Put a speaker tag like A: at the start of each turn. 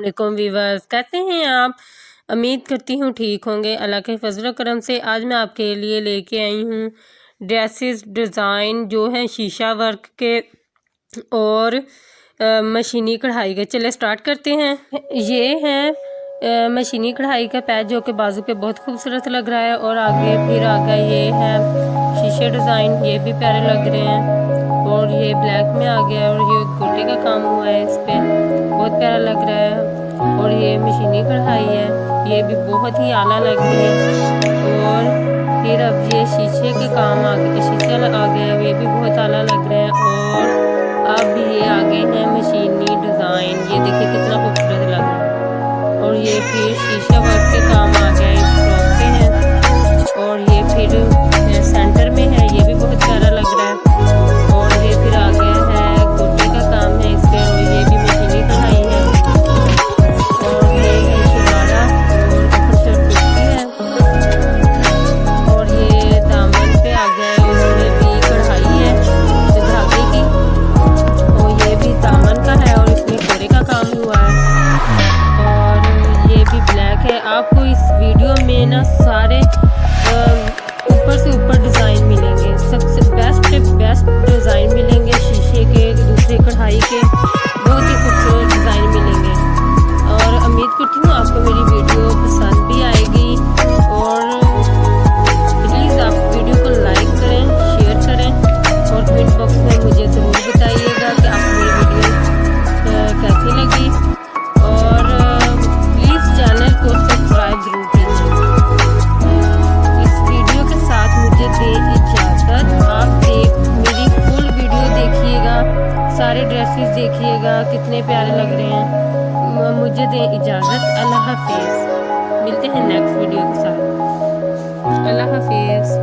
A: वालेकुम वीवर्स, कैसे हैं आप? उम्मीद करती हूँ ठीक होंगे। अल्लाह के फजल करम से आज मैं आपके लिए लेके आई हूँ ड्रेसेस डिज़ाइन जो हैं शीशा वर्क के और मशीनी कढ़ाई के। चले स्टार्ट करते हैं। ये है मशीनी कढ़ाई का पैच जो कि बाजू पे बहुत खूबसूरत लग रहा है और आगे फिर आगे ये है शीशे डिज़ाइन, ये भी प्यारे लग रहे हैं और ये ब्लैक में आ गया और ये गोटे का काम हुआ है, इस पे बहुत प्यारा लग रहा है। और ये मशीनी कढ़ाई है, ये भी बहुत ही आला लग रही है। और फिर अब ये शीशे के काम आ गए, शीशे आ गया, ये भी बहुत आला लग रहा है। और अब ये आगे हैं मशीनी डिज़ाइन, ये देखिए कितना खूबसूरत लग रहा है। और ये फिर शीशा वर्क के काम आ गया, इस फ्रॉक पे है। और ये फिर सेंटर में है, ये भी बहुत प्यारा लग रहा है। और ये फिर आ गया है गोटे का काम है इस पे, और ये भी मशीनी कढ़ाई है। और ये है शरारा और ऊपर शर्ट कुर्ती है। और ये दामन पे आ गया है, उसमें भी कढ़ाई है धागे की। और ये भी दामन का है और इसमें गोरे का काम हुआ है। और ये भी ब्लैक है। आपको इस वीडियो में ना सारे ऊपर से ऊपर डिज़ाइन मिलेंगे, सबसे बेस्ट डिज़ाइन मिलेंगे शीशे के, दूसरे कढ़ाई के, बहुत ही खूबसूरत डिज़ाइन मिलेंगे। और उम्मीद करती हूँ आपको मेरी वीडियो पसंद भी आएगी। और प्लीज़ आप वीडियो को लाइक करें, शेयर करें और कमेंट बॉक्स में मुझे ज़रूर बताइएगा कि आपको मेरी वीडियो कैसी लगी। और प्लीज़ चैनल को सब्सक्राइब ज़रूर कीजिए। इस वीडियो के साथ मुझे दें इजाज़त। आप मेरी फुल वीडियो देखिएगा, सारे ड्रेसेस देखिएगा कितने प्यारे लग रहे हैं। मुझे दें इजाज़त। अल्लाह हाफिज़। मिलते हैं नेक्स्ट वीडियो के साथ। अल्लाह हाफिज़।